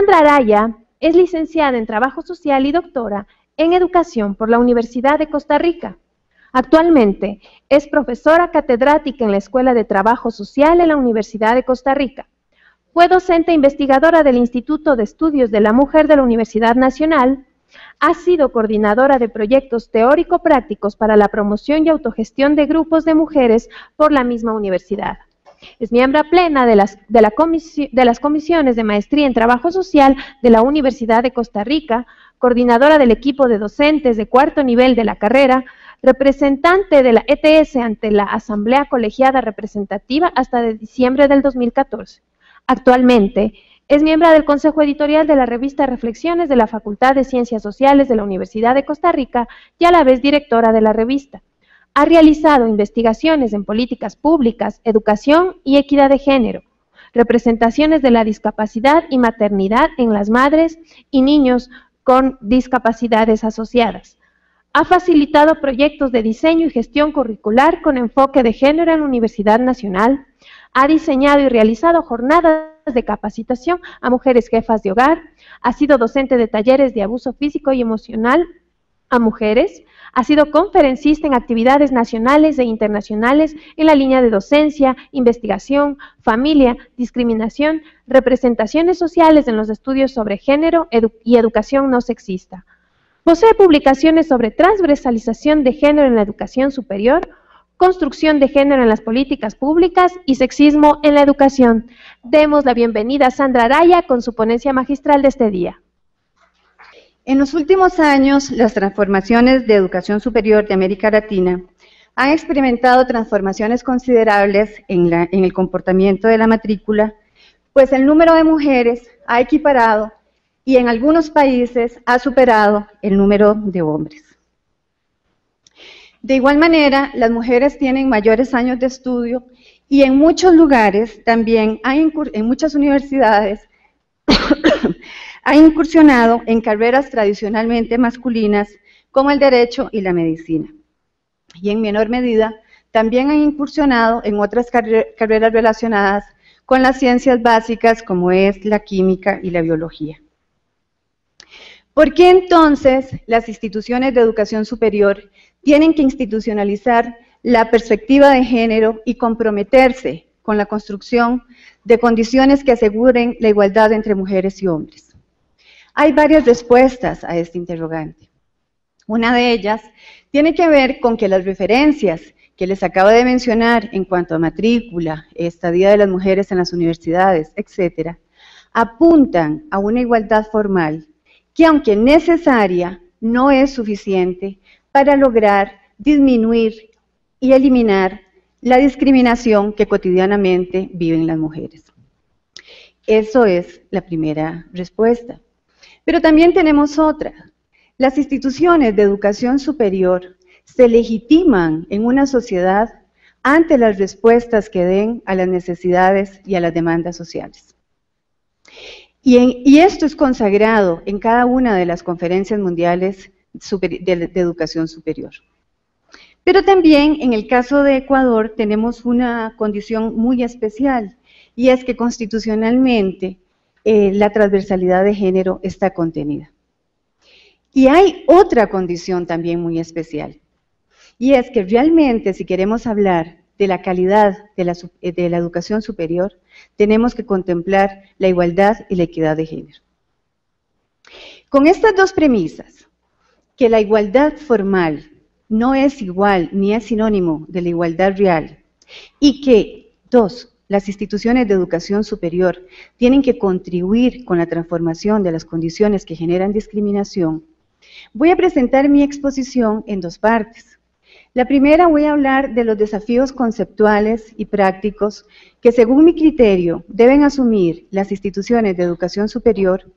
Sandra Araya es licenciada en Trabajo Social y doctora en Educación por la Universidad de Costa Rica. Actualmente es profesora catedrática en la Escuela de Trabajo Social en la Universidad de Costa Rica. Fue docente e investigadora del Instituto de Estudios de la Mujer de la Universidad Nacional. Ha sido coordinadora de proyectos teórico-prácticos para la promoción y autogestión de grupos de mujeres por la misma universidad. Es miembro plena de las comisiones de maestría en Trabajo Social de la Universidad de Costa Rica, coordinadora del equipo de docentes de cuarto nivel de la carrera, representante de la ETS ante la Asamblea Colegiada Representativa hasta diciembre del 2014. Actualmente es miembro del Consejo Editorial de la revista Reflexiones de la Facultad de Ciencias Sociales de la Universidad de Costa Rica y a la vez directora de la revista. Ha realizado investigaciones en políticas públicas, educación y equidad de género, representaciones de la discapacidad y maternidad en las madres y niños con discapacidades asociadas. Ha facilitado proyectos de diseño y gestión curricular con enfoque de género en la Universidad Nacional. Ha diseñado y realizado jornadas de capacitación a mujeres jefas de hogar. Ha sido docente de talleres de abuso físico y emocional a mujeres. Ha sido conferencista en actividades nacionales e internacionales en la línea de docencia, investigación, familia, discriminación, representaciones sociales en los estudios sobre género y educación no sexista. Posee publicaciones sobre transversalización de género en la educación superior, construcción de género en las políticas públicas y sexismo en la educación. Demos la bienvenida a Sandra Araya con su ponencia magistral de este día. En los últimos años, las transformaciones de educación superior de América Latina han experimentado transformaciones considerables en el comportamiento de la matrícula, pues el número de mujeres ha equiparado y en algunos países ha superado el número de hombres. De igual manera, las mujeres tienen mayores años de estudio y en muchos lugares también, en muchas universidades, ha incursionado en carreras tradicionalmente masculinas como el derecho y la medicina. Y en menor medida, también han incursionado en otras carreras relacionadas con las ciencias básicas como es la química y la biología. ¿Por qué entonces las instituciones de educación superior tienen que institucionalizar la perspectiva de género y comprometerse con la construcción de condiciones que aseguren la igualdad entre mujeres y hombres? Hay varias respuestas a este interrogante. Una de ellas tiene que ver con que las referencias que les acabo de mencionar en cuanto a matrícula, estadía de las mujeres en las universidades, etcétera, apuntan a una igualdad formal que, aunque necesaria, no es suficiente para lograr disminuir y eliminar la discriminación que cotidianamente viven las mujeres. Eso es la primera respuesta. Pero también tenemos otra. Las instituciones de educación superior se legitiman en una sociedad ante las respuestas que den a las necesidades y a las demandas sociales. Y esto es consagrado en cada una de las conferencias mundiales de educación superior. Pero también en el caso de Ecuador tenemos una condición muy especial, y es que constitucionalmente la transversalidad de género está contenida. Y hay otra condición también muy especial, y es que realmente si queremos hablar de la calidad de la educación superior, tenemos que contemplar la igualdad y la equidad de género. Con estas dos premisas, que la igualdad formal no es igual ni es sinónimo de la igualdad real, y que, dos, las instituciones de educación superior tienen que contribuir con la transformación de las condiciones que generan discriminación, voy a presentar mi exposición en dos partes. La primera voy a hablar de los desafíos conceptuales y prácticos que, según mi criterio, deben asumir las instituciones de educación superior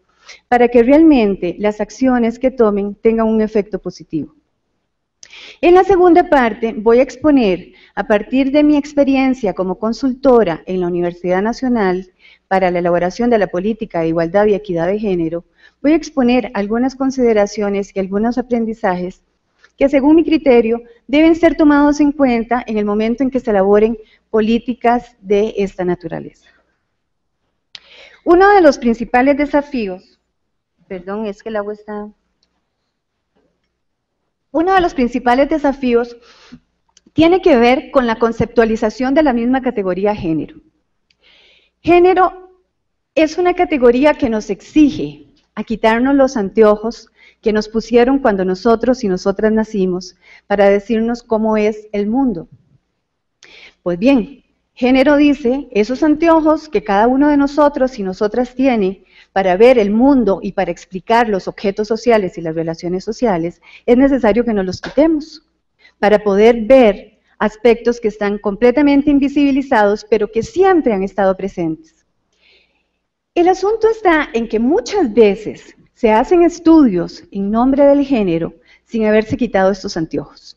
para que realmente las acciones que tomen tengan un efecto positivo. En la segunda parte voy a exponer, a partir de mi experiencia como consultora en la Universidad Nacional para la elaboración de la política de igualdad y equidad de género, voy a exponer algunas consideraciones y algunos aprendizajes que, según mi criterio, deben ser tomados en cuenta en el momento en que se elaboren políticas de esta naturaleza. Uno de los principales desafíos, perdón, es que el agua está... Uno de los principales desafíos tiene que ver con la conceptualización de la misma categoría género. Género es una categoría que nos exige a quitarnos los anteojos que nos pusieron cuando nosotros y nosotras nacimos para decirnos cómo es el mundo. Pues bien, género dice, esos anteojos que cada uno de nosotros y nosotras tiene para ver el mundo y para explicar los objetos sociales y las relaciones sociales, es necesario que nos los quitemos para poder ver aspectos que están completamente invisibilizados, pero que siempre han estado presentes. El asunto está en que muchas veces se hacen estudios en nombre del género sin haberse quitado estos anteojos.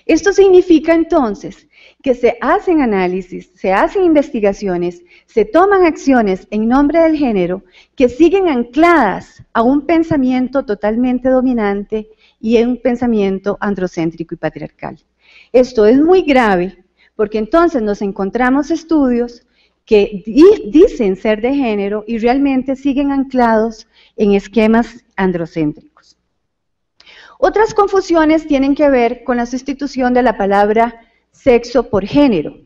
Esto significa entonces que se hacen análisis, se hacen investigaciones, se toman acciones en nombre del género que siguen ancladas a un pensamiento totalmente dominante y en un pensamiento androcéntrico y patriarcal. Esto es muy grave porque entonces nos encontramos estudios que dicen ser de género y realmente siguen anclados en esquemas androcéntricos. Otras confusiones tienen que ver con la sustitución de la palabra sexo por género,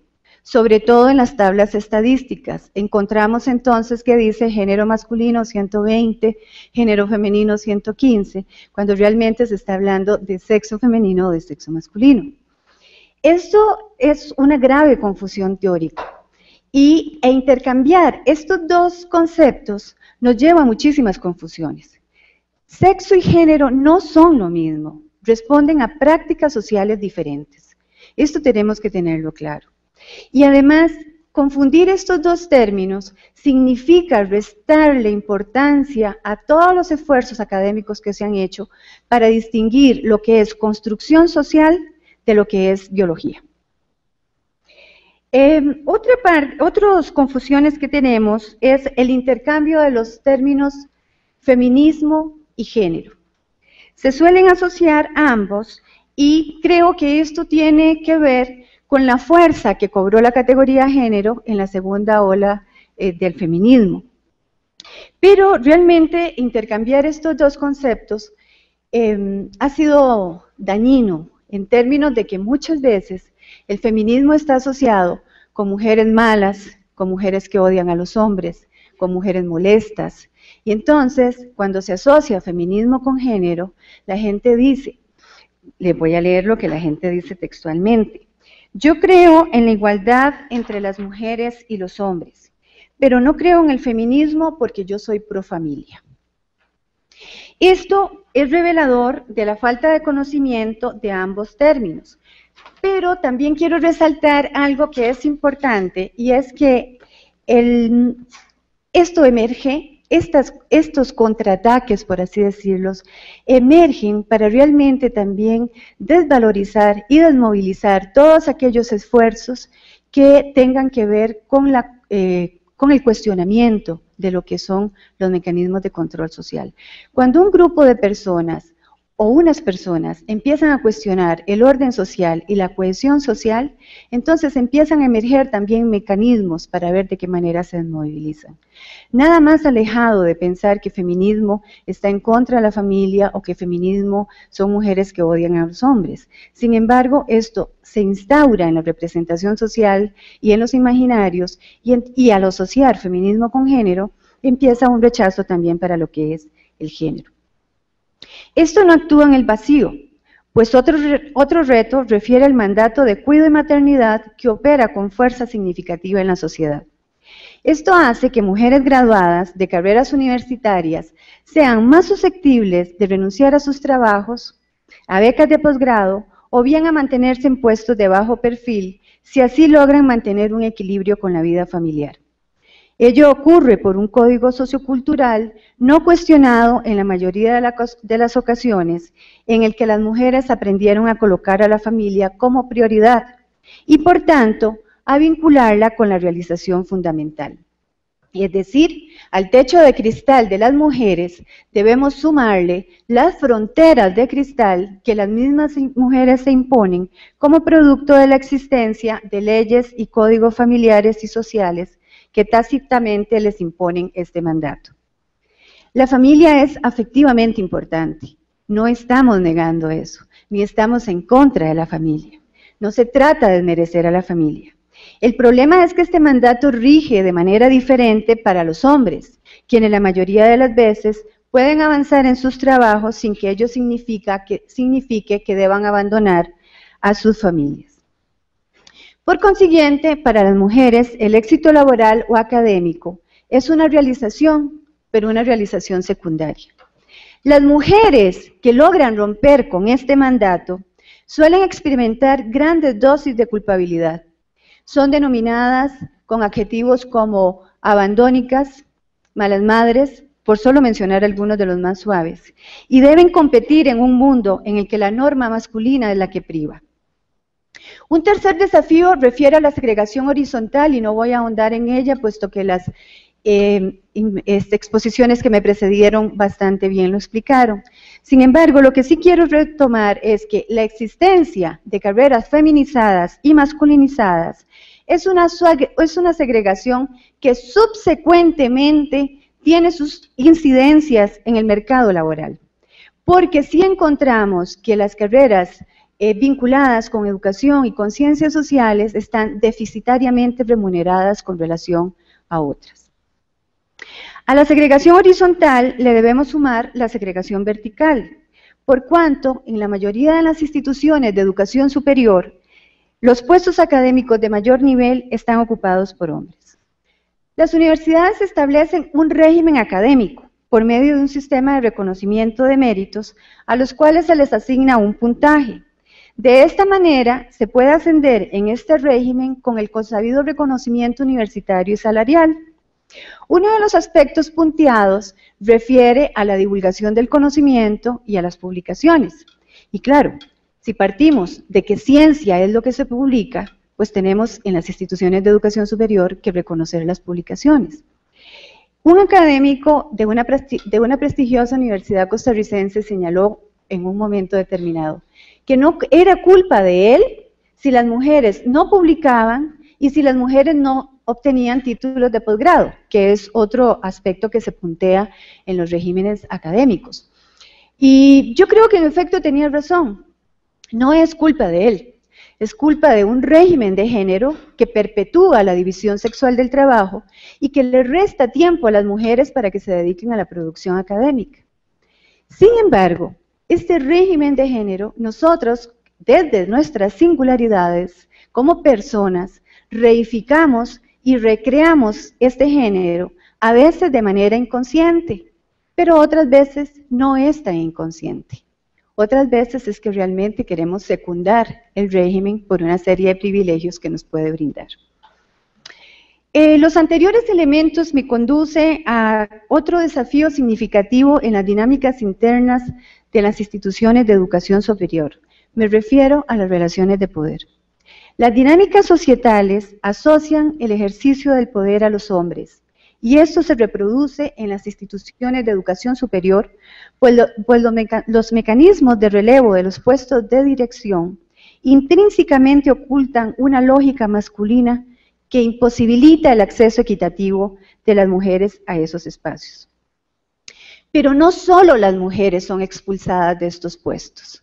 sobre todo en las tablas estadísticas. Encontramos entonces que dice género masculino 120, género femenino 115, cuando realmente se está hablando de sexo femenino o de sexo masculino. Esto es una grave confusión teórica e intercambiar estos dos conceptos nos lleva a muchísimas confusiones. Sexo y género no son lo mismo, responden a prácticas sociales diferentes. Esto tenemos que tenerlo claro. Y además, confundir estos dos términos significa restarle importancia a todos los esfuerzos académicos que se han hecho para distinguir lo que es construcción social de lo que es biología. Otras confusiones que tenemos es el intercambio de los términos feminismo y género. Se suelen asociar ambos y creo que esto tiene que ver con la fuerza que cobró la categoría género en la segunda ola del feminismo. Pero realmente intercambiar estos dos conceptos ha sido dañino en términos de que muchas veces el feminismo está asociado con mujeres malas, con mujeres que odian a los hombres, con mujeres molestas. Y entonces, cuando se asocia feminismo con género, la gente dice, les voy a leer lo que la gente dice textualmente: yo creo en la igualdad entre las mujeres y los hombres, pero no creo en el feminismo porque yo soy pro familia. Esto es revelador de la falta de conocimiento de ambos términos, pero también quiero resaltar algo que es importante y es que esto emerge, estos contraataques, por así decirlos, emergen para realmente también desvalorizar y desmovilizar todos aquellos esfuerzos que tengan que ver con el cuestionamiento de lo que son los mecanismos de control social. Cuando un grupo de personas o unas personas empiezan a cuestionar el orden social y la cohesión social, entonces empiezan a emerger también mecanismos para ver de qué manera se desmovilizan. Nada más alejado de pensar que feminismo está en contra de la familia o que feminismo son mujeres que odian a los hombres. Sin embargo, esto se instaura en la representación social y en los imaginarios y al asociar feminismo con género, empieza un rechazo también para lo que es el género. Esto no actúa en el vacío, pues otro reto refiere al mandato de cuidado y maternidad que opera con fuerza significativa en la sociedad. Esto hace que mujeres graduadas de carreras universitarias sean más susceptibles de renunciar a sus trabajos, a becas de posgrado o bien a mantenerse en puestos de bajo perfil si así logran mantener un equilibrio con la vida familiar. Ello ocurre por un código sociocultural no cuestionado en la mayoría de las ocasiones, en el que las mujeres aprendieron a colocar a la familia como prioridad y, por tanto, a vincularla con la realización fundamental. Es decir, al techo de cristal de las mujeres debemos sumarle las fronteras de cristal que las mismas mujeres se imponen como producto de la existencia de leyes y códigos familiares y sociales que tácitamente les imponen este mandato. La familia es afectivamente importante, no estamos negando eso, ni estamos en contra de la familia. No se trata de desmerecer a la familia. El problema es que este mandato rige de manera diferente para los hombres, quienes la mayoría de las veces pueden avanzar en sus trabajos sin que ello signifique que deban abandonar a sus familias. Por consiguiente, para las mujeres, el éxito laboral o académico es una realización, pero una realización secundaria. Las mujeres que logran romper con este mandato suelen experimentar grandes dosis de culpabilidad. Son denominadas con adjetivos como abandónicas, malas madres, por solo mencionar algunos de los más suaves, y deben competir en un mundo en el que la norma masculina es la que priva. Un tercer desafío refiere a la segregación horizontal, y no voy a ahondar en ella, puesto que las exposiciones que me precedieron bastante bien lo explicaron. Sin embargo, lo que sí quiero retomar es que la existencia de carreras feminizadas y masculinizadas es una segregación que subsecuentemente tiene sus incidencias en el mercado laboral. Porque si encontramos que las carreras vinculadas con educación y con ciencias sociales están deficitariamente remuneradas con relación a otras. A la segregación horizontal le debemos sumar la segregación vertical, por cuanto en la mayoría de las instituciones de educación superior, los puestos académicos de mayor nivel están ocupados por hombres. Las universidades establecen un régimen académico por medio de un sistema de reconocimiento de méritos a los cuales se les asigna un puntaje. De esta manera se puede ascender en este régimen con el consabido reconocimiento universitario y salarial. Uno de los aspectos punteados refiere a la divulgación del conocimiento y a las publicaciones. Y claro, si partimos de que ciencia es lo que se publica, pues tenemos en las instituciones de educación superior que reconocer las publicaciones. Un académico de una prestigiosa universidad costarricense señaló en un momento determinado que no era culpa de él si las mujeres no publicaban y si las mujeres no obtenían títulos de posgrado, que es otro aspecto que se puntea en los regímenes académicos. Y yo creo que en efecto tenía razón, no es culpa de él. Es culpa de un régimen de género que perpetúa la división sexual del trabajo y que le resta tiempo a las mujeres para que se dediquen a la producción académica. Sin embargo, este régimen de género, nosotros, desde nuestras singularidades, como personas, reificamos y recreamos este género, a veces de manera inconsciente, pero otras veces no es tan inconsciente. Otras veces es que realmente queremos secundar el régimen por una serie de privilegios que nos puede brindar. Los anteriores elementos me conducen a otro desafío significativo en las dinámicas internas de las instituciones de educación superior. Me refiero a las relaciones de poder. Las dinámicas societales asocian el ejercicio del poder a los hombres, y esto se reproduce en las instituciones de educación superior, pues los mecanismos de relevo de los puestos de dirección intrínsecamente ocultan una lógica masculina que imposibilita el acceso equitativo de las mujeres a esos espacios. Pero no solo las mujeres son expulsadas de estos puestos,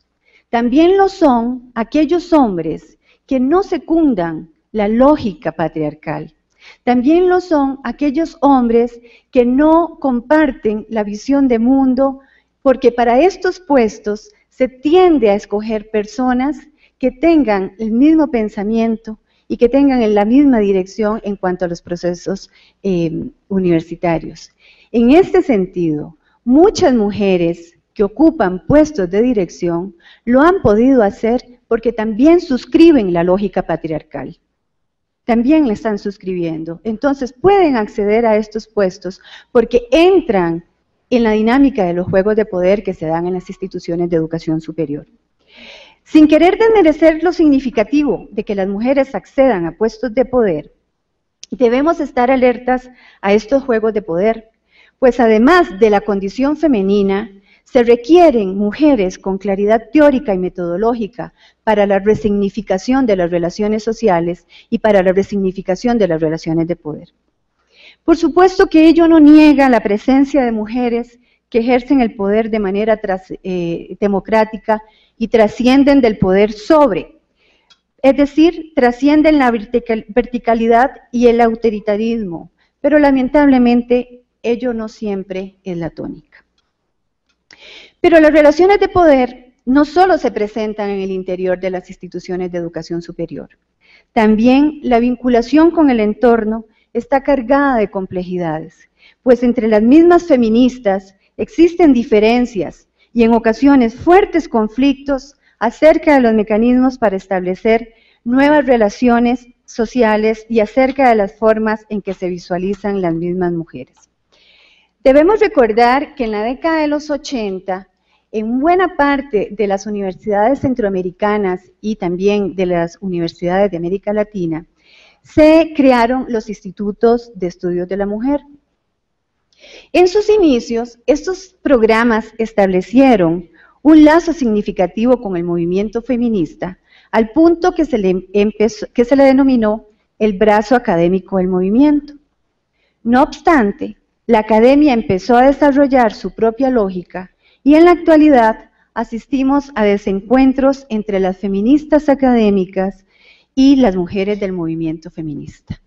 también lo son aquellos hombres que no secundan la lógica patriarcal. También lo son aquellos hombres que no comparten la visión de mundo, porque para estos puestos se tiende a escoger personas que tengan el mismo pensamiento y que tengan la misma dirección en cuanto a los procesos universitarios. En este sentido, muchas mujeres que ocupan puestos de dirección lo han podido hacer porque también suscriben la lógica patriarcal. También le están suscribiendo. Entonces pueden acceder a estos puestos porque entran en la dinámica de los juegos de poder que se dan en las instituciones de educación superior. Sin querer desmerecer lo significativo de que las mujeres accedan a puestos de poder, debemos estar alertas a estos juegos de poder, pues además de la condición femenina, se requieren mujeres con claridad teórica y metodológica para la resignificación de las relaciones sociales y para la resignificación de las relaciones de poder. Por supuesto que ello no niega la presencia de mujeres que ejercen el poder de manera democrática y trascienden del poder sobre, es decir, trascienden la verticalidad y el autoritarismo, pero lamentablemente ello no siempre es la tónica. Pero las relaciones de poder no solo se presentan en el interior de las instituciones de educación superior, también la vinculación con el entorno está cargada de complejidades, pues entre las mismas feministas existen diferencias y en ocasiones fuertes conflictos acerca de los mecanismos para establecer nuevas relaciones sociales y acerca de las formas en que se visualizan las mismas mujeres. Debemos recordar que en la década de los 80, en buena parte de las universidades centroamericanas y también de las universidades de América Latina, se crearon los institutos de estudios de la mujer. En sus inicios, estos programas establecieron un lazo significativo con el movimiento feminista, al punto que se le denominó el brazo académico del movimiento. No obstante, la academia empezó a desarrollar su propia lógica y en la actualidad asistimos a desencuentros entre las feministas académicas y las mujeres del movimiento feminista.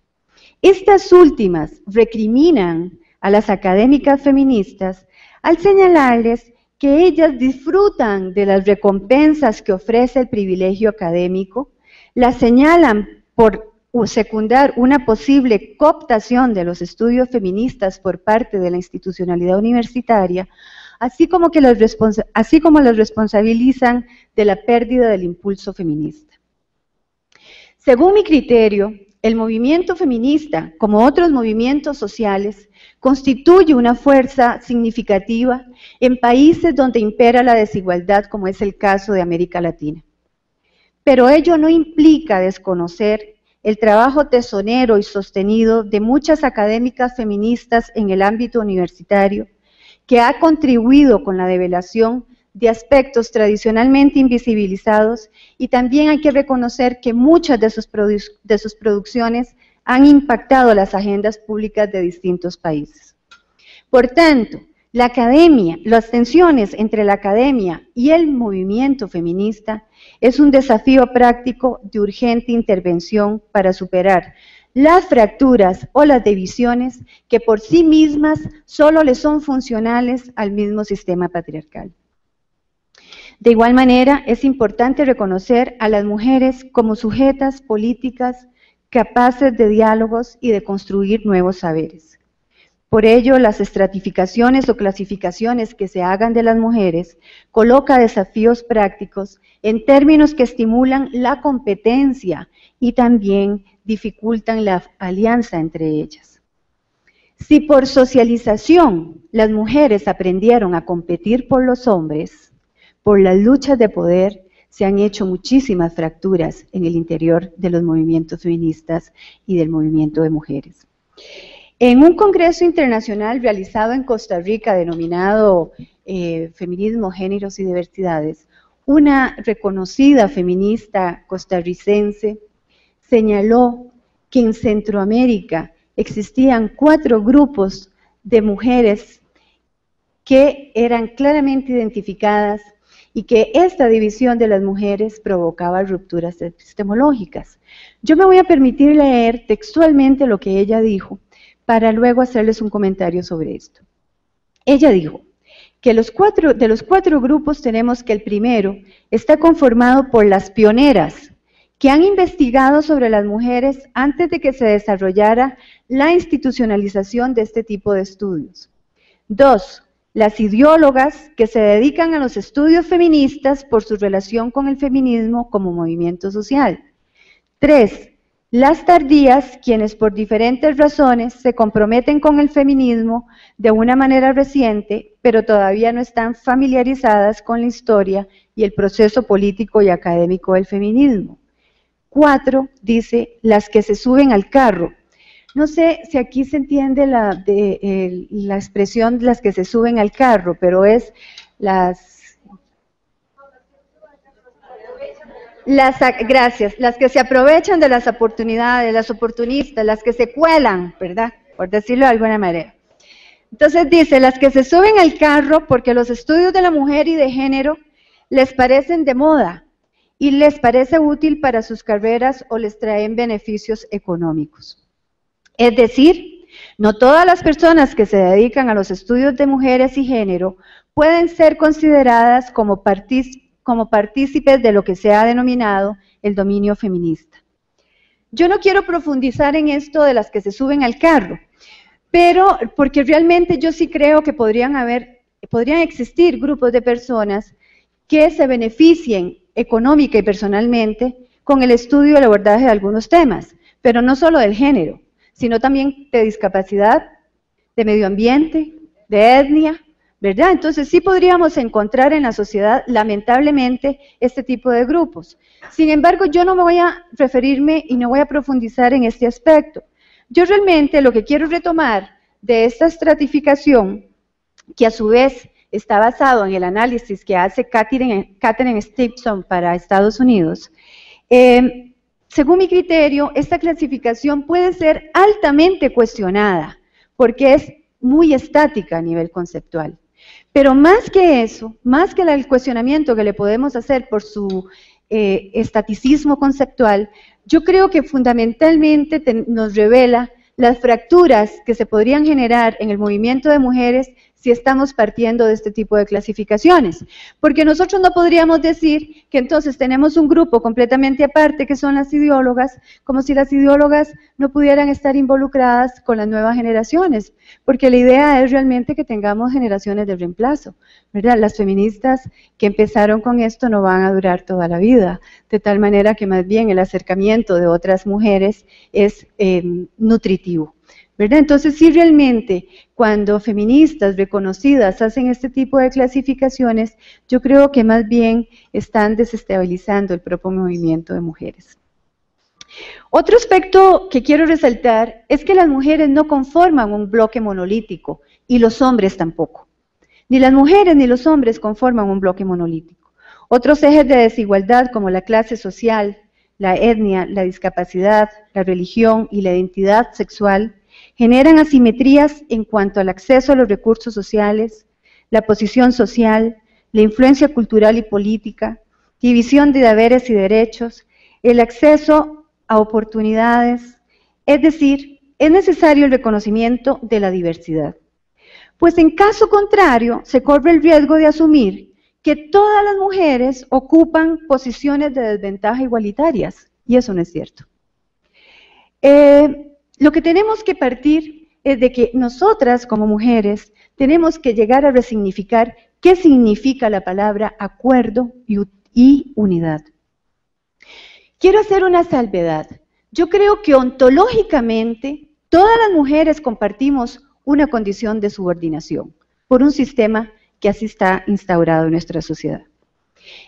Estas últimas recriminan a las académicas feministas al señalarles que ellas disfrutan de las recompensas que ofrece el privilegio académico, las señalan por secundar una posible cooptación de los estudios feministas por parte de la institucionalidad universitaria, así como las responsabilizan de la pérdida del impulso feminista. Según mi criterio, el movimiento feminista, como otros movimientos sociales, constituye una fuerza significativa en países donde impera la desigualdad, como es el caso de América Latina. Pero ello no implica desconocer el trabajo tesonero y sostenido de muchas académicas feministas en el ámbito universitario, que ha contribuido con la develación de aspectos tradicionalmente invisibilizados, y también hay que reconocer que muchas de sus producciones han impactado las agendas públicas de distintos países. Por tanto, la academia, las tensiones entre la academia y el movimiento feminista es un desafío práctico de urgente intervención para superar las fracturas o las divisiones que por sí mismas solo le son funcionales al mismo sistema patriarcal. De igual manera, es importante reconocer a las mujeres como sujetas políticas capaces de diálogos y de construir nuevos saberes. Por ello, las estratificaciones o clasificaciones que se hagan de las mujeres coloca desafíos prácticos en términos que estimulan la competencia y también dificultan la alianza entre ellas. Si por socialización las mujeres aprendieron a competir por los hombres, por las luchas de poder se han hecho muchísimas fracturas en el interior de los movimientos feministas y del movimiento de mujeres. En un congreso internacional realizado en Costa Rica denominado Feminismo, Géneros y Diversidades, una reconocida feminista costarricense señaló que en Centroamérica existían 4 grupos de mujeres que eran claramente identificadas y que esta división de las mujeres provocaba rupturas epistemológicas. Yo me voy a permitir leer textualmente lo que ella dijo para luego hacerles un comentario sobre esto. Ella dijo que de los cuatro grupos tenemos que el primero está conformado por las pioneras que han investigado sobre las mujeres antes de que se desarrollara la institucionalización de este tipo de estudios. 2. Las ideólogas que se dedican a los estudios feministas por su relación con el feminismo como movimiento social. 3. Las tardías, quienes por diferentes razones se comprometen con el feminismo de una manera reciente, pero todavía no están familiarizadas con la historia y el proceso político y académico del feminismo. 4, dice, las que se suben al carro. No sé si aquí se entiende la expresión de las que se suben al carro, pero es las que se aprovechan de las oportunidades, las oportunistas, las que se cuelan, ¿verdad? por decirlo de alguna manera. Entonces dice, las que se suben al carro porque los estudios de la mujer y de género les parecen de moda y les parece útil para sus carreras o les traen beneficios económicos. Es decir, no todas las personas que se dedican a los estudios de mujeres y género pueden ser consideradas como partícipes de lo que se ha denominado el dominio feminista. Yo no quiero profundizar en esto de las que se suben al carro, pero porque realmente yo sí creo que podrían existir grupos de personas que se beneficien económica y personalmente con el estudio y el abordaje de algunos temas, pero no solo del género, sino también de discapacidad, de medio ambiente, de etnia, ¿verdad? Entonces sí podríamos encontrar en la sociedad, lamentablemente, este tipo de grupos. Sin embargo, yo no me voy a referirme y no voy a profundizar en este aspecto. Yo realmente lo que quiero retomar de esta estratificación, que a su vez está basado en el análisis que hace Catherine Stimson para Estados Unidos, según mi criterio, esta clasificación puede ser altamente cuestionada, porque es muy estática a nivel conceptual. Pero más que eso, más que el cuestionamiento que le podemos hacer por su estaticismo conceptual, yo creo que fundamentalmente nos revela las fracturas que se podrían generar en el movimiento de mujeres si estamos partiendo de este tipo de clasificaciones. Porque nosotros no podríamos decir que entonces tenemos un grupo completamente aparte que son las ideólogas, como si las ideólogas no pudieran estar involucradas con las nuevas generaciones, porque la idea es realmente que tengamos generaciones de reemplazo, ¿verdad? Las feministas que empezaron con esto no van a durar toda la vida, de tal manera que más bien el acercamiento de otras mujeres es nutritivo, ¿verdad? Entonces, sí, realmente, cuando feministas reconocidas hacen este tipo de clasificaciones, yo creo que más bien están desestabilizando el propio movimiento de mujeres. Otro aspecto que quiero resaltar es que las mujeres no conforman un bloque monolítico y los hombres tampoco. Ni las mujeres ni los hombres conforman un bloque monolítico. Otros ejes de desigualdad como la clase social, la etnia, la discapacidad, la religión y la identidad sexual generan asimetrías en cuanto al acceso a los recursos sociales, la posición social, la influencia cultural y política, división de deberes y derechos, el acceso a oportunidades, es decir, es necesario el reconocimiento de la diversidad. Pues en caso contrario, se corre el riesgo de asumir que todas las mujeres ocupan posiciones de desventaja igualitarias, y eso no es cierto. Lo que tenemos que partir es de que nosotras como mujeres tenemos que llegar a resignificar qué significa la palabra acuerdo y unidad. Quiero hacer una salvedad. Yo creo que ontológicamente todas las mujeres compartimos una condición de subordinación por un sistema que así está instaurado en nuestra sociedad.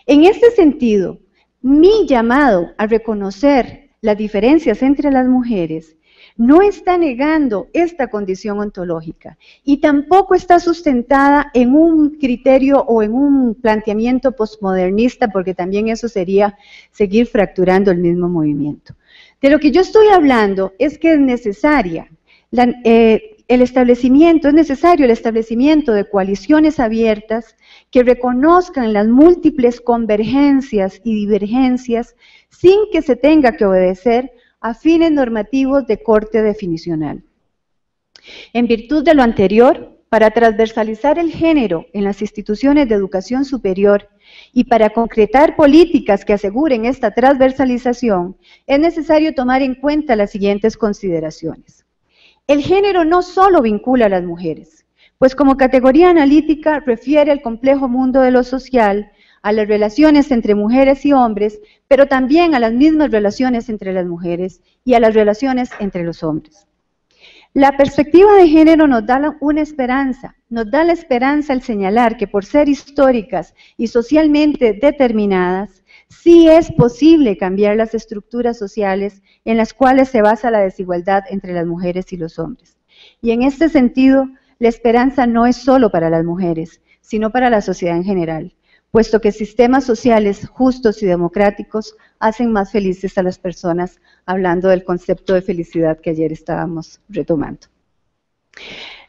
En este sentido, mi llamado a reconocer las diferencias entre las mujeres no está negando esta condición ontológica y tampoco está sustentada en un criterio o en un planteamiento postmodernista, porque también eso sería seguir fracturando el mismo movimiento. De lo que yo estoy hablando es que es necesario el establecimiento de coaliciones abiertas que reconozcan las múltiples convergencias y divergencias sin que se tenga que obedecer a fines normativos de corte definicional. En virtud de lo anterior, para transversalizar el género en las instituciones de educación superior y para concretar políticas que aseguren esta transversalización, es necesario tomar en cuenta las siguientes consideraciones. El género no solo vincula a las mujeres, pues como categoría analítica refiere al complejo mundo de lo social, a las relaciones entre mujeres y hombres, pero también a las mismas relaciones entre las mujeres y a las relaciones entre los hombres. La perspectiva de género nos da una esperanza, nos da la esperanza al señalar que por ser históricas y socialmente determinadas, sí es posible cambiar las estructuras sociales en las cuales se basa la desigualdad entre las mujeres y los hombres. Y en este sentido, la esperanza no es solo para las mujeres, sino para la sociedad en general, puesto que sistemas sociales justos y democráticos hacen más felices a las personas, hablando del concepto de felicidad que ayer estábamos retomando.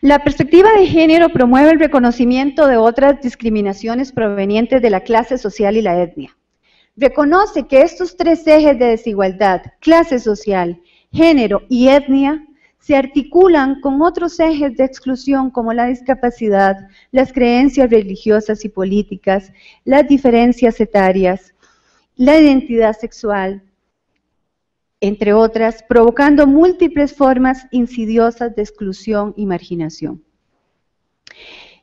La perspectiva de género promueve el reconocimiento de otras discriminaciones provenientes de la clase social y la etnia. Reconoce que estos tres ejes de desigualdad, clase social, género y etnia, se articulan con otros ejes de exclusión como la discapacidad, las creencias religiosas y políticas, las diferencias etarias, la identidad sexual, entre otras, provocando múltiples formas insidiosas de exclusión y marginación.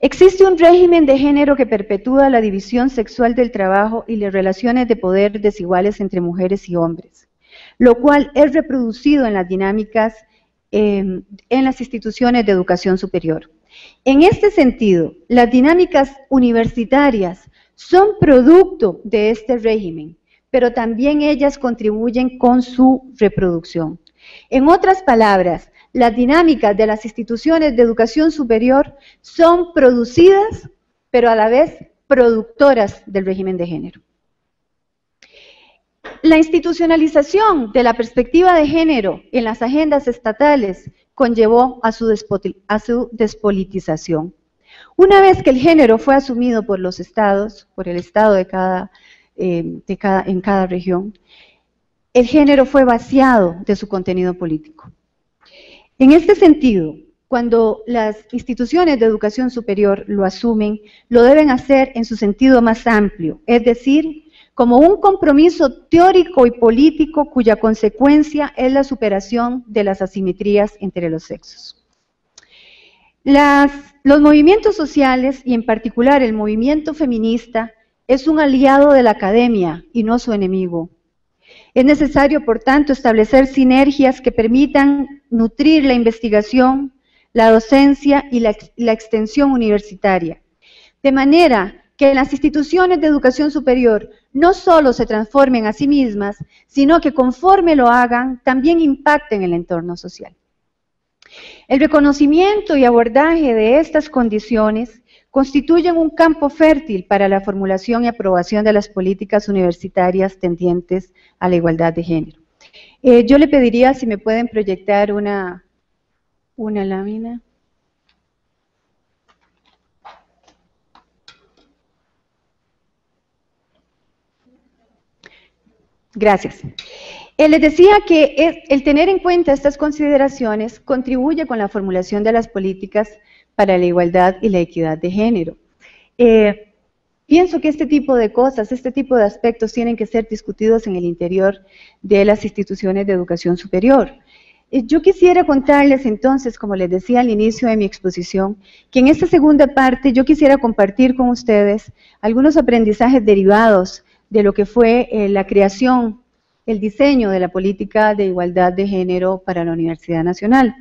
Existe un régimen de género que perpetúa la división sexual del trabajo y las relaciones de poder desiguales entre mujeres y hombres, lo cual es reproducido en las dinámicas en las instituciones de educación superior. En este sentido, las dinámicas universitarias son producto de este régimen, pero también ellas contribuyen con su reproducción. En otras palabras, las dinámicas de las instituciones de educación superior son producidas, pero a la vez productoras del régimen de género. La institucionalización de la perspectiva de género en las agendas estatales conllevó a su despolitización. Una vez que el género fue asumido por los estados, por el estado en cada región, el género fue vaciado de su contenido político. En este sentido, cuando las instituciones de educación superior lo asumen, lo deben hacer en su sentido más amplio, es decir, como un compromiso teórico y político cuya consecuencia es la superación de las asimetrías entre los sexos. Los movimientos sociales, y en particular el movimiento feminista, es un aliado de la academia y no su enemigo. Es necesario, por tanto, establecer sinergias que permitan nutrir la investigación, la docencia y la extensión universitaria, de manera que las instituciones de educación superior no solo se transformen a sí mismas, sino que conforme lo hagan, también impacten el entorno social. El reconocimiento y abordaje de estas condiciones constituyen un campo fértil para la formulación y aprobación de las políticas universitarias tendientes a la igualdad de género. Yo le pediría si me pueden proyectar una lámina. Gracias. Les decía que el tener en cuenta estas consideraciones contribuye con la formulación de las políticas para la igualdad y la equidad de género. Pienso que este tipo de cosas, este tipo de aspectos tienen que ser discutidos en el interior de las instituciones de educación superior. Yo quisiera contarles entonces, como les decía al inicio de mi exposición, que en esta segunda parte yo quisiera compartir con ustedes algunos aprendizajes derivados de lo que fue la creación, el diseño de la política de igualdad de género para la Universidad Nacional.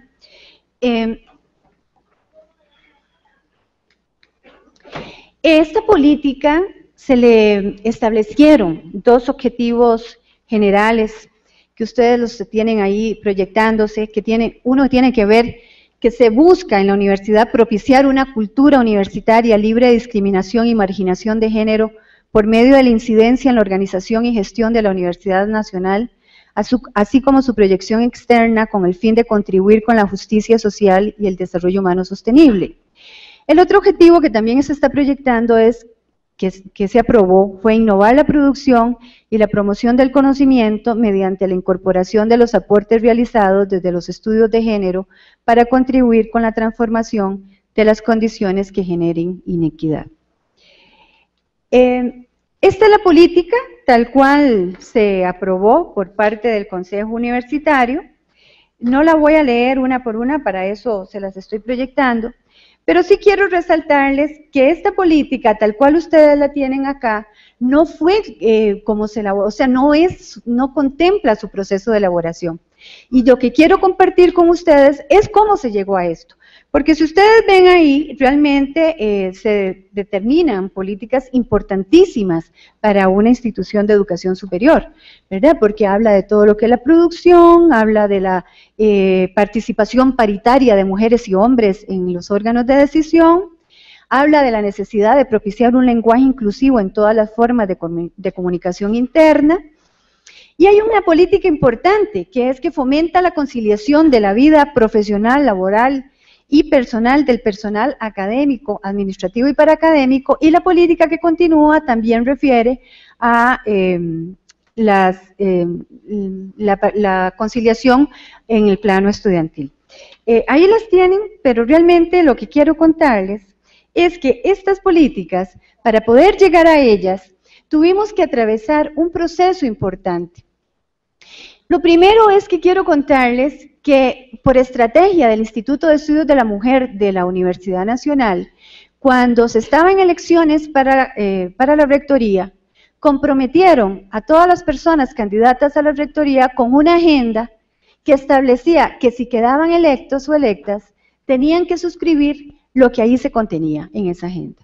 Esta política se le establecieron dos objetivos generales que ustedes los tienen ahí proyectándose, uno tiene que ver que se busca en la universidad propiciar una cultura universitaria libre de discriminación y marginación de género por medio de la incidencia en la organización y gestión de la Universidad Nacional, así como su proyección externa con el fin de contribuir con la justicia social y el desarrollo humano sostenible. El otro objetivo que también se está proyectando es que se aprobó fue innovar la producción y la promoción del conocimiento mediante la incorporación de los aportes realizados desde los estudios de género para contribuir con la transformación de las condiciones que generen inequidad. Esta es la política tal cual se aprobó por parte del Consejo Universitario. No la voy a leer una por una, para eso se las estoy proyectando, pero sí quiero resaltarles que esta política, tal cual ustedes la tienen acá, no fue como se elaboró, o sea, no contempla su proceso de elaboración. Y lo que quiero compartir con ustedes es cómo se llegó a esto. Porque si ustedes ven ahí, realmente se determinan políticas importantísimas para una institución de educación superior, ¿verdad? Porque habla de todo lo que es la producción, habla de la participación paritaria de mujeres y hombres en los órganos de decisión, habla de la necesidad de propiciar un lenguaje inclusivo en todas las formas de comunicación interna, y hay una política importante, que es que fomenta la conciliación de la vida profesional, laboral y personal del personal académico, administrativo y paraacadémico, y la política que continúa también refiere a la conciliación en el plano estudiantil. Ahí las tienen, pero realmente lo que quiero contarles es que estas políticas, para poder llegar a ellas, tuvimos que atravesar un proceso importante. Lo primero es que quiero contarles que por estrategia del Instituto de Estudios de la Mujer de la Universidad Nacional, cuando se estaba en elecciones para la rectoría, comprometieron a todas las personas candidatas a la rectoría con una agenda que establecía que si quedaban electos o electas, tenían que suscribir lo que ahí se contenía en esa agenda.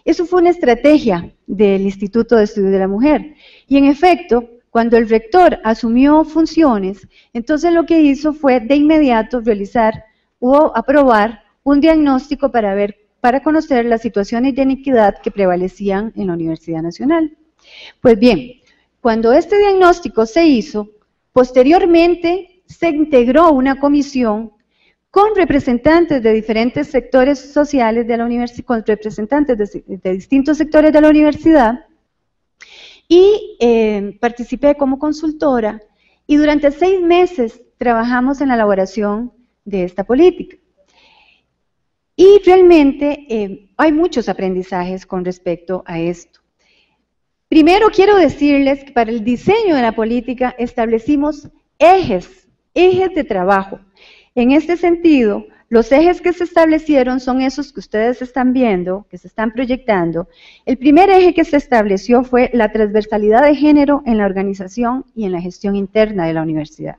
Eso fue una estrategia del Instituto de Estudios de la Mujer. Y en efecto, cuando el rector asumió funciones, entonces lo que hizo fue de inmediato realizar o aprobar un diagnóstico para conocer las situaciones de inequidad que prevalecían en la Universidad Nacional. Pues bien, cuando este diagnóstico se hizo, posteriormente se integró una comisión con representantes de diferentes sectores sociales de la universidad, con representantes de distintos sectores de la universidad, y participé como consultora, y durante 6 meses trabajamos en la elaboración de esta política. Y realmente hay muchos aprendizajes con respecto a esto. Primero quiero decirles que para el diseño de la política establecimos ejes de trabajo. En este sentido, los ejes que se establecieron son esos que ustedes están viendo, que se están proyectando. El primer eje que se estableció fue la transversalidad de género en la organización y en la gestión interna de la universidad.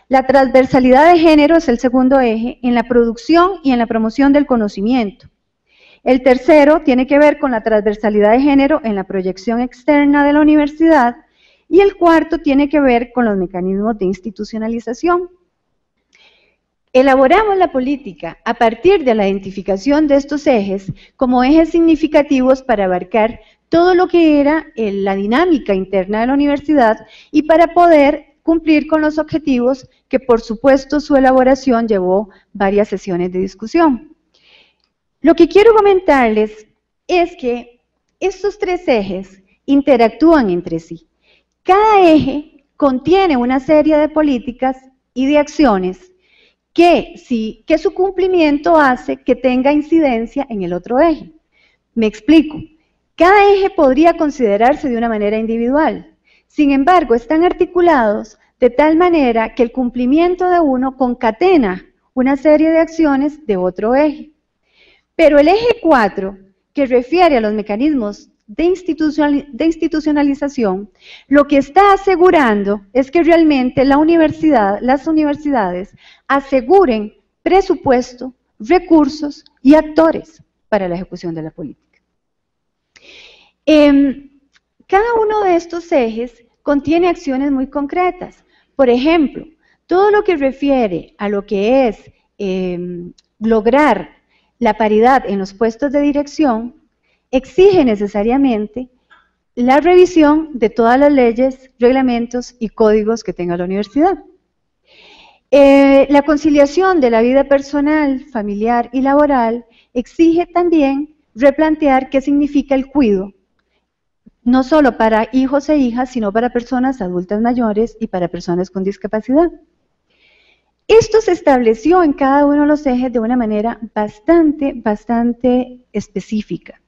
La transversalidad de género es el segundo eje en la producción y en la promoción del conocimiento. El tercero tiene que ver con la transversalidad de género en la proyección externa de la universidad, y el cuarto tiene que ver con los mecanismos de institucionalización. Elaboramos la política a partir de la identificación de estos ejes como ejes significativos para abarcar todo lo que era la dinámica interna de la universidad y para poder cumplir con los objetivos que, por supuesto, su elaboración llevó varias sesiones de discusión. Lo que quiero comentarles es que estos 3 ejes interactúan entre sí. Cada eje contiene una serie de políticas y de acciones que su cumplimiento hace que tenga incidencia en el otro eje. Me explico. Cada eje podría considerarse de una manera individual. Sin embargo, están articulados de tal manera que el cumplimiento de uno concatena una serie de acciones de otro eje. Pero el eje 4, que refiere a los mecanismos de institucionalización, lo que está asegurando es que realmente las universidades aseguren presupuesto, recursos y actores para la ejecución de la política. Cada uno de estos ejes contiene acciones muy concretas. Por ejemplo, todo lo que refiere a lo que es lograr la paridad en los puestos de dirección exige necesariamente la revisión de todas las leyes, reglamentos y códigos que tenga la universidad. La conciliación de la vida personal, familiar y laboral exige también replantear qué significa el cuidado, no solo para hijos e hijas, sino para personas adultas mayores y para personas con discapacidad. Esto se estableció en cada uno de los ejes de una manera bastante específica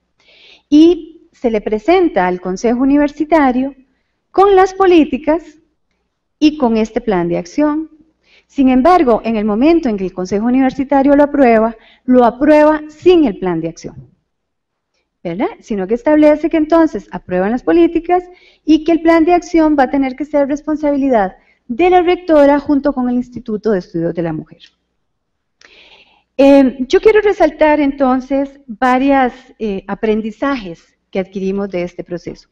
y se le presenta al Consejo Universitario con las políticas y con este plan de acción. Sin embargo, en el momento en que el Consejo Universitario lo aprueba sin el plan de acción, ¿verdad? Sino que establece que entonces aprueban las políticas y que el plan de acción va a tener que ser responsabilidad de la rectora junto con el Instituto de Estudios de la Mujer. Yo quiero resaltar entonces varios aprendizajes que adquirimos de este proceso.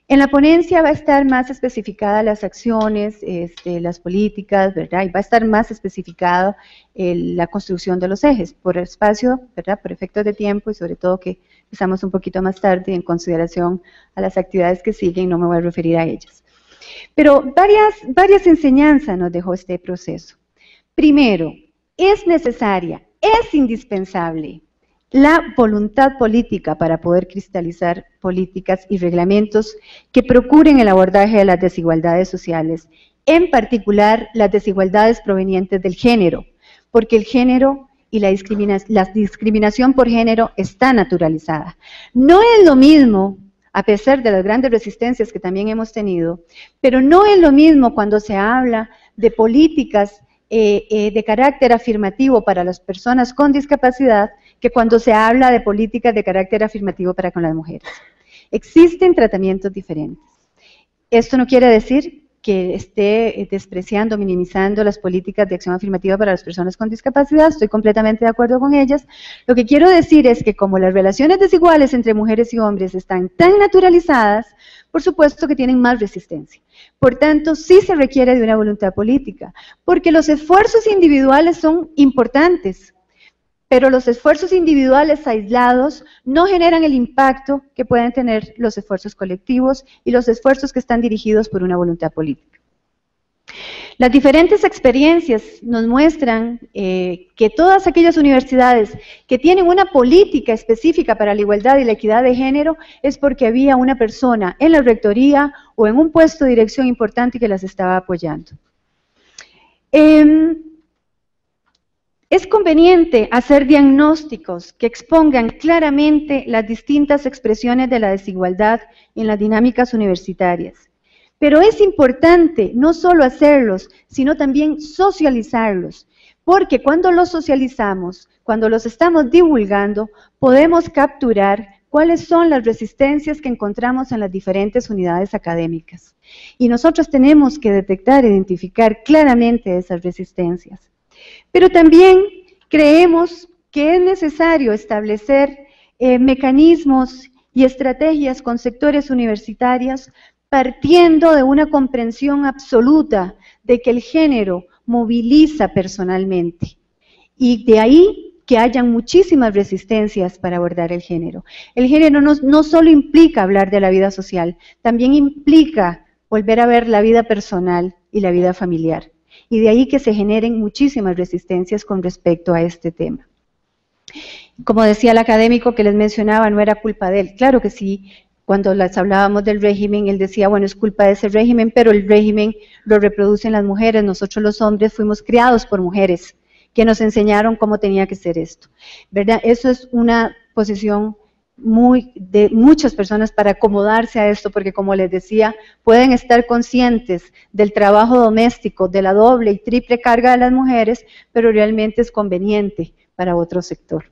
En la ponencia va a estar más especificadas las acciones, las políticas, ¿verdad? Y va a estar más especificada la construcción de los ejes por espacio, ¿verdad? Por efectos de tiempo y sobre todo que empezamos un poquito más tarde en consideración a las actividades que siguen, no me voy a referir a ellas. Pero varias enseñanzas nos dejó este proceso. Primero, es necesaria, es indispensable la voluntad política para poder cristalizar políticas y reglamentos que procuren el abordaje de las desigualdades sociales, en particular las desigualdades provenientes del género, porque el género y la discriminación por género está naturalizada. No es lo mismo, a pesar de las grandes resistencias que también hemos tenido, pero no es lo mismo cuando se habla de políticas de carácter afirmativo para las personas con discapacidad que cuando se habla de políticas de carácter afirmativo para con las mujeres. Existen tratamientos diferentes. Esto no quiere decir que esté despreciando, minimizando las políticas de acción afirmativa para las personas con discapacidad, estoy completamente de acuerdo con ellas. Lo que quiero decir es que como las relaciones desiguales entre mujeres y hombres están tan naturalizadas, por supuesto que tienen más resistencia. Por tanto, sí se requiere de una voluntad política, porque los esfuerzos individuales son importantes, pero los esfuerzos individuales aislados no generan el impacto que pueden tener los esfuerzos colectivos y los esfuerzos que están dirigidos por una voluntad política. Las diferentes experiencias nos muestran que todas aquellas universidades que tienen una política específica para la igualdad y la equidad de género es porque había una persona en la rectoría o en un puesto de dirección importante que las estaba apoyando. Es conveniente hacer diagnósticos que expongan claramente las distintas expresiones de la desigualdad en las dinámicas universitarias. Pero es importante no solo hacerlos, sino también socializarlos, porque cuando los socializamos, cuando los estamos divulgando, podemos capturar cuáles son las resistencias que encontramos en las diferentes unidades académicas. Y nosotros tenemos que detectar e identificar claramente esas resistencias. Pero también creemos que es necesario establecer mecanismos y estrategias con sectores universitarios partiendo de una comprensión absoluta de que el género moviliza personalmente y de ahí que hayan muchísimas resistencias para abordar el género. El género no solo implica hablar de la vida social, también implica volver a ver la vida personal y la vida familiar. Y de ahí que se generen muchísimas resistencias con respecto a este tema. Como decía el académico que les mencionaba, no era culpa de él. Claro que sí, cuando les hablábamos del régimen, él decía, bueno, es culpa de ese régimen, pero el régimen lo reproducen las mujeres. Nosotros los hombres fuimos criados por mujeres que nos enseñaron cómo tenía que ser esto, ¿verdad? Eso es una posición de muchas personas para acomodarse a esto, porque como les decía, pueden estar conscientes del trabajo doméstico, de la doble y triple carga de las mujeres, pero realmente es conveniente para otro sector.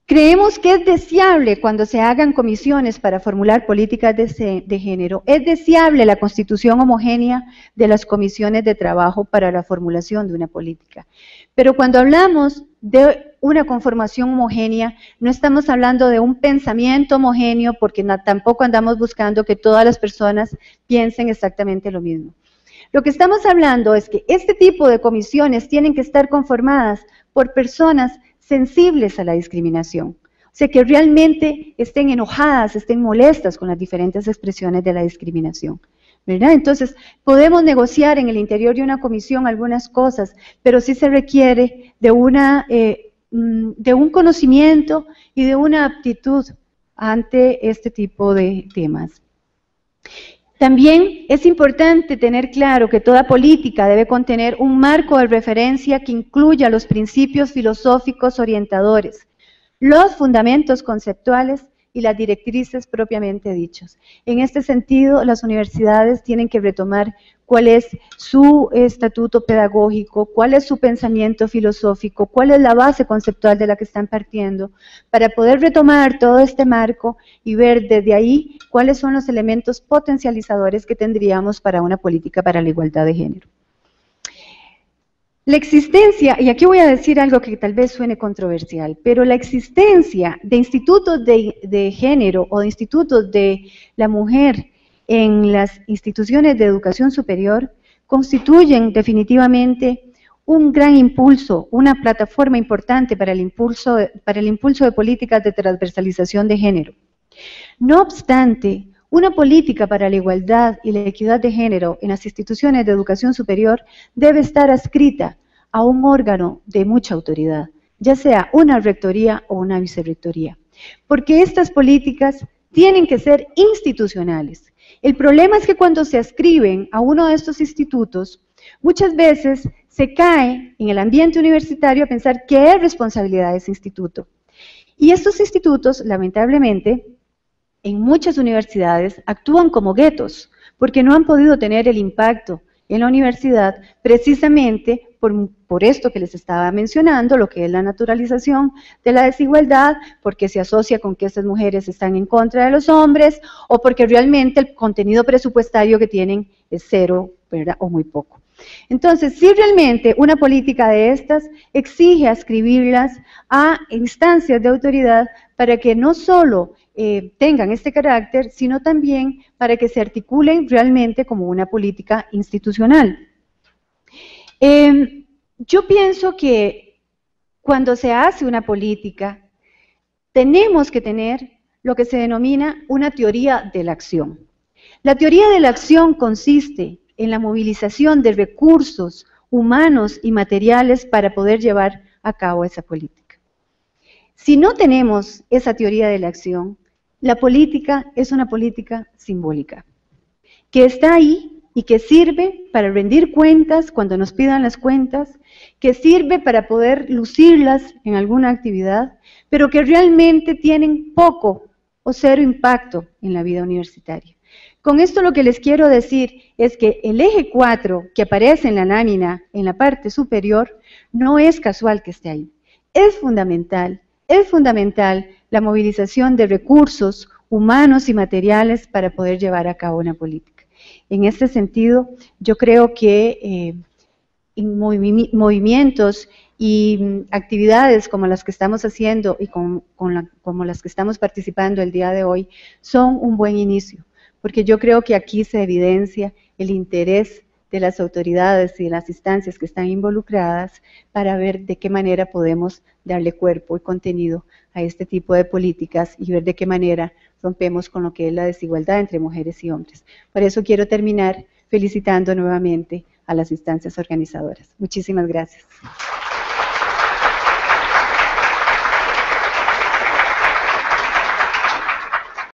Creemos que es deseable cuando se hagan comisiones para formular políticas de género, es deseable la constitución homogénea de las comisiones de trabajo para la formulación de una política. Pero cuando hablamos de una conformación homogénea, no estamos hablando de un pensamiento homogéneo porque tampoco andamos buscando que todas las personas piensen exactamente lo mismo. Lo que estamos hablando es que este tipo de comisiones tienen que estar conformadas por personas sensibles a la discriminación, o sea, que realmente estén enojadas, estén molestas con las diferentes expresiones de la discriminación, ¿verdad? Entonces, podemos negociar en el interior de una comisión algunas cosas, pero sí se requiere de un conocimiento y de una aptitud ante este tipo de temas. También es importante tener claro que toda política debe contener un marco de referencia que incluya los principios filosóficos orientadores, los fundamentos conceptuales y las directrices propiamente dichos. En este sentido, las universidades tienen que retomar cuál es su estatuto pedagógico, cuál es su pensamiento filosófico, cuál es la base conceptual de la que están partiendo, para poder retomar todo este marco y ver desde ahí cuáles son los elementos potencializadores que tendríamos para una política para la igualdad de género. La existencia, y aquí voy a decir algo que tal vez suene controversial, pero la existencia de institutos de género o de institutos de la mujer en las instituciones de educación superior constituyen definitivamente un gran impulso, una plataforma importante para el impulso de políticas de transversalización de género. No obstante, una política para la igualdad y la equidad de género en las instituciones de educación superior debe estar adscrita a un órgano de mucha autoridad, ya sea una rectoría o una vicerrectoría, porque estas políticas tienen que ser institucionales. El problema es que cuando se adscriben a uno de estos institutos, muchas veces se cae en el ambiente universitario a pensar que es responsabilidad de ese instituto. Y estos institutos, lamentablemente, en muchas universidades actúan como guetos, porque no han podido tener el impacto en la universidad precisamente por esto que les estaba mencionando, lo que es la naturalización de la desigualdad, porque se asocia con que estas mujeres están en contra de los hombres, o porque realmente el contenido presupuestario que tienen es cero, ¿verdad?, o muy poco. Entonces, si realmente una política de estas exige adscribirlas a instancias de autoridad para que no solo tengan este carácter, sino también para que se articulen realmente como una política institucional. Yo pienso que cuando se hace una política, tenemos que tener lo que se denomina una teoría de la acción. La teoría de la acción consiste en la movilización de recursos humanos y materiales para poder llevar a cabo esa política. Si no tenemos esa teoría de la acción, la política es una política simbólica, que está ahí y que sirve para rendir cuentas cuando nos pidan las cuentas, que sirve para poder lucirlas en alguna actividad, pero que realmente tienen poco o cero impacto en la vida universitaria. Con esto lo que les quiero decir es que el eje 4 que aparece en la lámina, en la parte superior, no es casual que esté ahí. Es fundamental la movilización de recursos humanos y materiales para poder llevar a cabo una política. En este sentido, yo creo que movimientos y actividades como las que estamos haciendo y como las que estamos participando el día de hoy son un buen inicio, porque yo creo que aquí se evidencia el interés de las autoridades y de las instancias que están involucradas para ver de qué manera podemos darle cuerpo y contenido a este tipo de políticas y ver de qué manera rompemos con lo que es la desigualdad entre mujeres y hombres. Por eso quiero terminar felicitando nuevamente a las instancias organizadoras. Muchísimas gracias.